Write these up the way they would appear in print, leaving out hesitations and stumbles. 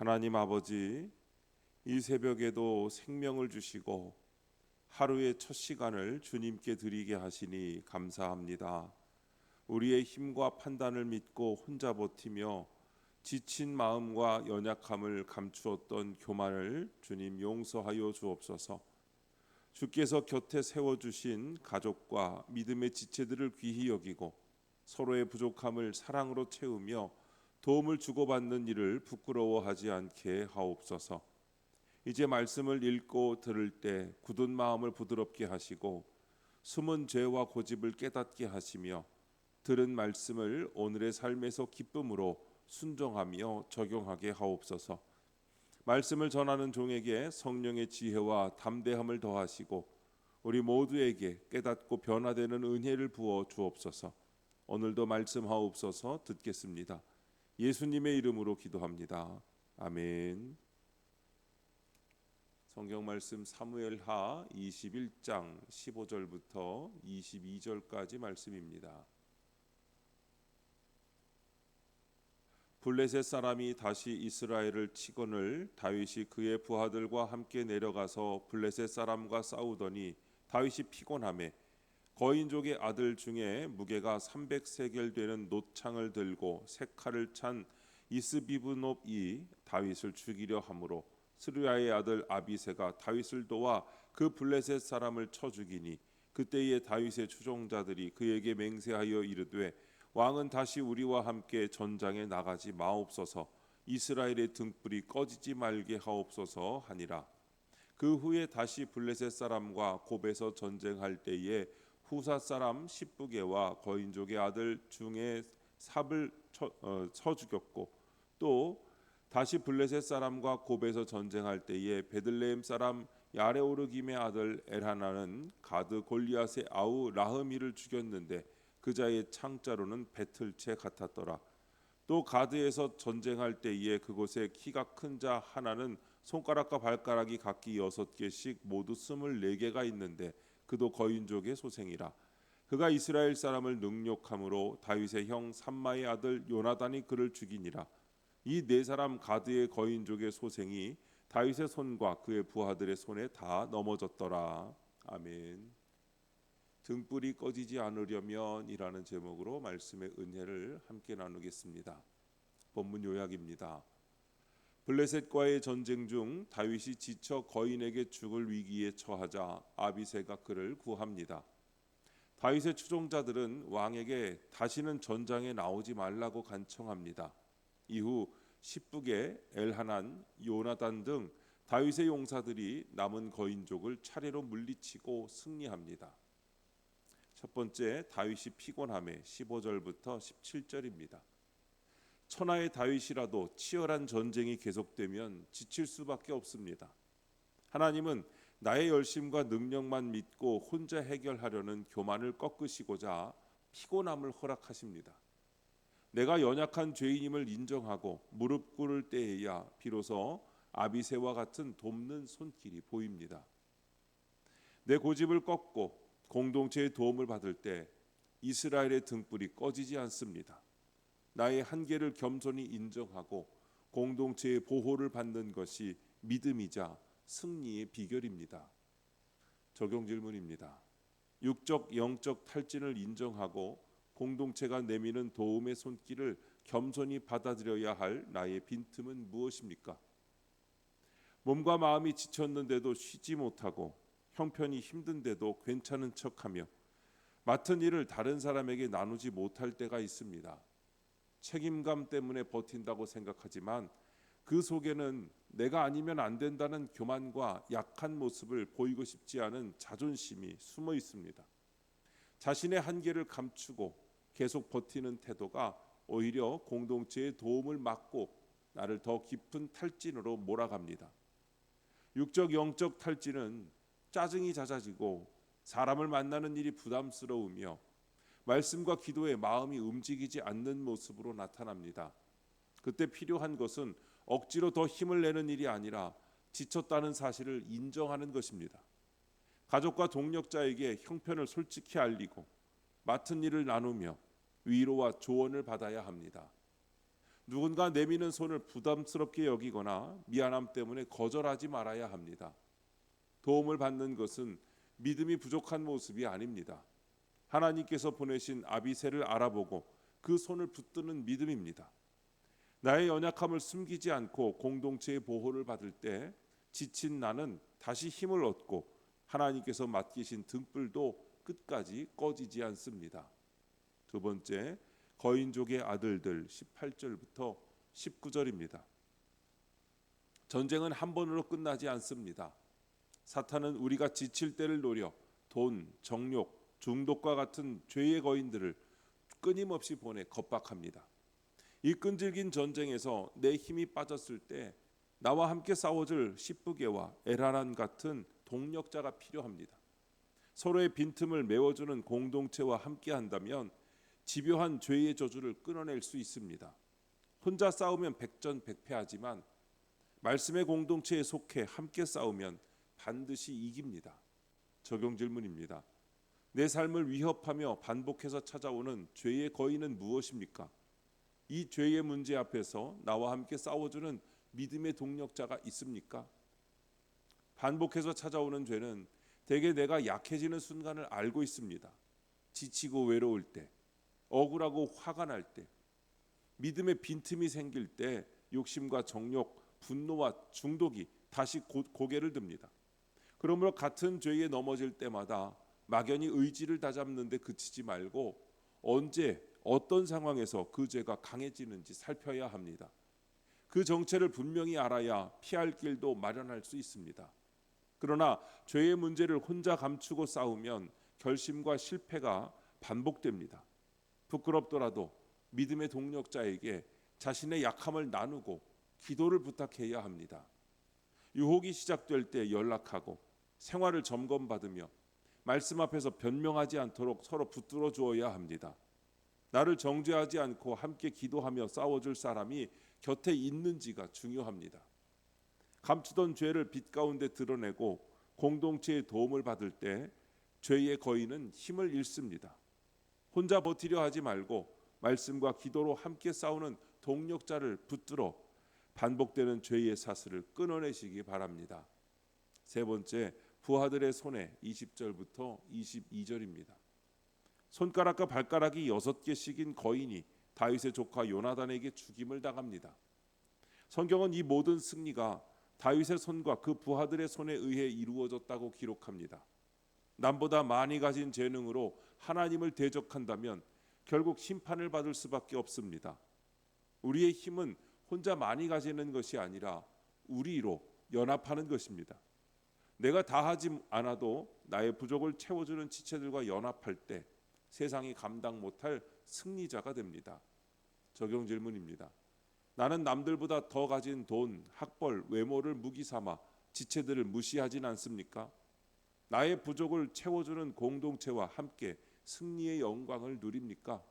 하나님 아버지, 이 새벽에도 생명을 주시고 하루의 첫 시간을 주님께 드리게 하시니 감사합니다. 우리의 힘과 판단을 믿고 혼자 버티며 지친 마음과 연약함을 감추었던 교만을 주님 용서하여 주옵소서. 주께서 곁에 세워주신 가족과 믿음의 지체들을 귀히 여기고 서로의 부족함을 사랑으로 채우며 도움을 주고받는 일을 부끄러워하지 않게 하옵소서. 이제 말씀을 읽고 들을 때 굳은 마음을 부드럽게 하시고 숨은 죄와 고집을 깨닫게 하시며 들은 말씀을 오늘의 삶에서 기쁨으로 순종하며 적용하게 하옵소서. 말씀을 전하는 종에게 성령의 지혜와 담대함을 더하시고 우리 모두에게 깨닫고 변화되는 은혜를 부어 주옵소서. 오늘도 말씀하옵소서. 듣겠습니다. 예수님의 이름으로 기도합니다. 아멘. 성경 말씀 사무엘하 21장 15절부터 22절까지 말씀입니다. 블레셋 사람이 다시 이스라엘을 치거늘 다윗이 그의 부하들과 함께 내려가서 블레셋 사람과 싸우더니 다윗이 피곤하매 거인족의 아들 중에 무게가 300세겔 되는 노창을 들고 세 칼을 찬 이스비브놉이 다윗을 죽이려 하므로 스루야의 아들 아비새가 다윗을 도와 그 블레셋 사람을 쳐 죽이니 그때에 다윗의 추종자들이 그에게 맹세하여 이르되 왕은 다시 우리와 함께 전장에 나가지 마옵소서. 이스라엘의 등불이 꺼지지 말게 하옵소서 하니라. 그 후에 다시 블레셋 사람과 곱에서 전쟁할 때에 후사 사람 십부게와 거인족의 아들 중에 삽을 쳐 죽였고 또 다시 블레셋 사람과 곱에서 전쟁할 때에 베들레헴 사람 야레오르김의 아들 엘하나는 가드 골리앗의 아우 라흐미를 죽였는데 그 자의 창자로는 배틀채 같았더라. 또 가드에서 전쟁할 때에 그곳에 키가 큰 자 하나는 손가락과 발가락이 각기 6개씩 모두 24개가 있는데 그도 거인족의 소생이라. 그가 이스라엘 사람을 능욕함으로 다윗의 형 삼마의 아들 요나단이 그를 죽이니라. 이 네 사람 가드의 거인족의 소생이 다윗의 손과 그의 부하들의 손에 다 넘어졌더라. 아멘. 등불이 꺼지지 않으려면이라는 제목으로 말씀의 은혜를 함께 나누겠습니다. 본문 요약입니다. 블레셋과의 전쟁 중 다윗이 지쳐 거인에게 죽을 위기에 처하자 아비새가 그를 구합니다. 다윗의 추종자들은 왕에게 다시는 전장에 나오지 말라고 간청합니다. 이후 십부게, 엘하난, 요나단 등 다윗의 용사들이 남은 거인족을 차례로 물리치고 승리합니다. 첫 번째, 다윗이 피곤함에 15절부터 17절입니다. 천하의 다윗이라도 치열한 전쟁이 계속되면 지칠 수밖에 없습니다. 하나님은 나의 열심과 능력만 믿고 혼자 해결하려는 교만을 꺾으시고자 피곤함을 허락하십니다. 내가 연약한 죄인임을 인정하고 무릎 꿇을 때에야 비로소 아비새와 같은 돕는 손길이 보입니다. 내 고집을 꺾고 공동체의 도움을 받을 때 이스라엘의 등불이 꺼지지 않습니다. 나의 한계를 겸손히 인정하고 공동체의 보호를 받는 것이 믿음이자 승리의 비결입니다. 적용 질문입니다. 육적, 영적 탈진을 인정하고 공동체가 내미는 도움의 손길을 겸손히 받아들여야 할 나의 빈틈은 무엇입니까? 몸과 마음이 지쳤는데도 쉬지 못하고 형편이 힘든데도 괜찮은 척하며 맡은 일을 다른 사람에게 나누지 못할 때가 있습니다. 책임감 때문에 버틴다고 생각하지만 그 속에는 내가 아니면 안 된다는 교만과 약한 모습을 보이고 싶지 않은 자존심이 숨어 있습니다. 자신의 한계를 감추고 계속 버티는 태도가 오히려 공동체의 도움을 막고 나를 더 깊은 탈진으로 몰아갑니다. 육적 영적 탈진은 짜증이 잦아지고 사람을 만나는 일이 부담스러우며 말씀과 기도에 마음이 움직이지 않는 모습으로 나타납니다. 그때 필요한 것은 억지로 더 힘을 내는 일이 아니라 지쳤다는 사실을 인정하는 것입니다. 가족과 동력자에게 형편을 솔직히 알리고 맡은 일을 나누며 위로와 조언을 받아야 합니다. 누군가 내미는 손을 부담스럽게 여기거나 미안함 때문에 거절하지 말아야 합니다. 도움을 받는 것은 믿음이 부족한 모습이 아닙니다. 하나님께서 보내신 아비새를 알아보고 그 손을 붙드는 믿음입니다. 나의 연약함을 숨기지 않고 공동체의 보호를 받을 때 지친 나는 다시 힘을 얻고 하나님께서 맡기신 등불도 끝까지 꺼지지 않습니다. 두 번째, 거인족의 아들들 18절부터 19절입니다. 전쟁은 한 번으로 끝나지 않습니다. 사탄은 우리가 지칠 때를 노려 돈, 정욕, 중독과 같은 죄의 거인들을 끊임없이 보내 겁박합니다. 이 끈질긴 전쟁에서 내 힘이 빠졌을 때 나와 함께 싸워줄 시브게와 엘하난 같은 동력자가 필요합니다. 서로의 빈틈을 메워주는 공동체와 함께 한다면 집요한 죄의 저주를 끊어낼 수 있습니다. 혼자 싸우면 백전백패하지만 말씀의 공동체에 속해 함께 싸우면 반드시 이깁니다. 적용 질문입니다. 내 삶을 위협하며 반복해서 찾아오는 죄의 거인은 무엇입니까? 이 죄의 문제 앞에서 나와 함께 싸워주는 믿음의 동력자가 있습니까? 반복해서 찾아오는 죄는 대개 내가 약해지는 순간을 알고 있습니다. 지치고 외로울 때, 억울하고 화가 날 때, 믿음의 빈틈이 생길 때 욕심과 정욕, 분노와 중독이 다시 고개를 듭니다. 그러므로 같은 죄에 넘어질 때마다 막연히 의지를 다잡는 데 그치지 말고 언제 어떤 상황에서 그 죄가 강해지는지 살펴야 합니다. 그 정체를 분명히 알아야 피할 길도 마련할 수 있습니다. 그러나 죄의 문제를 혼자 감추고 싸우면 결심과 실패가 반복됩니다. 부끄럽더라도 믿음의 동력자에게 자신의 약함을 나누고 기도를 부탁해야 합니다. 유혹이 시작될 때 연락하고 생활을 점검받으며 말씀 앞에서 변명하지 않도록 서로 붙들어 주어야 합니다. 나를 정죄하지 않고 함께 기도하며 싸워줄 사람이 곁에 있는지가 중요합니다. 감추던 죄를 빛 가운데 드러내고 공동체의 도움을 받을 때 죄의 거인은 힘을 잃습니다. 혼자 버티려 하지 말고 말씀과 기도로 함께 싸우는 동력자를 붙들어 반복되는 죄의 사슬을 끊어내시기 바랍니다. 세 번째, 부하들의 손에 20절부터 22절입니다. 손가락과 발가락이 6개씩인 거인이 다윗의 조카 요나단에게 죽임을 당합니다. 성경은 이 모든 승리가 다윗의 손과 그 부하들의 손에 의해 이루어졌다고 기록합니다. 남보다 많이 가진 재능으로 하나님을 대적한다면 결국 심판을 받을 수밖에 없습니다. 우리의 힘은 혼자 많이 가지는 것이 아니라 우리로 연합하는 것입니다. 내가 다 하지 않아도 나의 부족을 채워주는 지체들과 연합할 때 세상이 감당 못할 승리자가 됩니다. 적용 질문입니다. 나는 남들보다 더 가진 돈, 학벌, 외모를 무기 삼아 지체들을 무시하진 않습니까? 나의 부족을 채워주는 공동체와 함께 승리의 영광을 누립니까?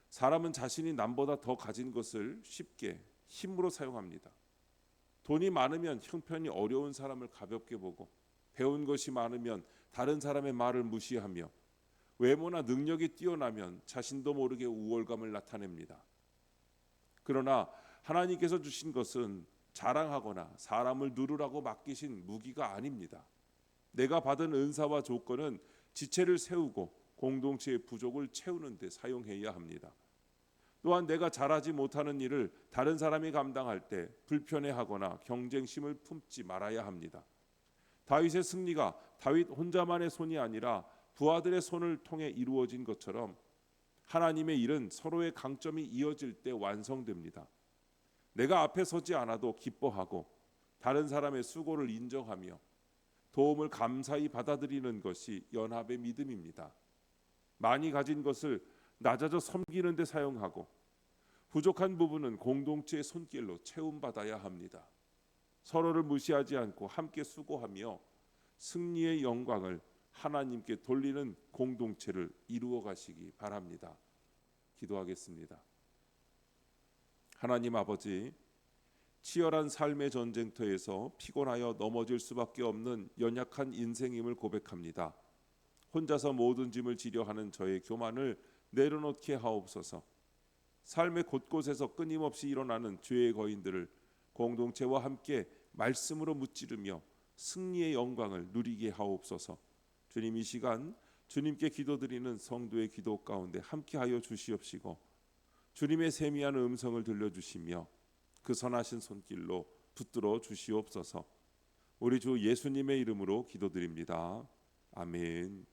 사람은 자신이 남보다 더 가진 것을 쉽게 힘으로 사용합니다. 돈이 많으면 형편이 어려운 사람을 가볍게 보고 배운 것이 많으면 다른 사람의 말을 무시하며 외모나 능력이 뛰어나면 자신도 모르게 우월감을 나타냅니다. 그러나 하나님께서 주신 것은 자랑하거나 사람을 누르라고 맡기신 무기가 아닙니다. 내가 받은 은사와 조건은 지체를 세우고 공동체의 부족을 채우는 데 사용해야 합니다. 또한 내가 잘하지 못하는 일을 다른 사람이 감당할 때 불편해하거나 경쟁심을 품지 말아야 합니다. 다윗의 승리가 다윗 혼자만의 손이 아니라 부하들의 손을 통해 이루어진 것처럼 하나님의 일은 서로의 강점이 이어질 때 완성됩니다. 내가 앞에 서지 않아도 기뻐하고 다른 사람의 수고를 인정하며 도움을 감사히 받아들이는 것이 연합의 믿음입니다. 많이 가진 것을 낮아져 섬기는 데 사용하고 부족한 부분은 공동체의 손길로 채움받아야 합니다. 서로를 무시하지 않고 함께 수고하며 승리의 영광을 하나님께 돌리는 공동체를 이루어 가시기 바랍니다. 기도하겠습니다. 하나님 아버지, 치열한 삶의 전쟁터에서 피곤하여 넘어질 수밖에 없는 연약한 인생임을 고백합니다. 혼자서 모든 짐을 지려 하는 저의 교만을 내려놓게 하옵소서. 삶의 곳곳에서 끊임없이 일어나는 죄의 거인들을 공동체와 함께 말씀으로 무찌르며 승리의 영광을 누리게 하옵소서. 주님, 이 시간 주님께 기도드리는 성도의 기도 가운데 함께하여 주시옵시고 주님의 세미한 음성을 들려주시며 그 선하신 손길로 붙들어 주시옵소서. 우리 주 예수님의 이름으로 기도드립니다. 아멘.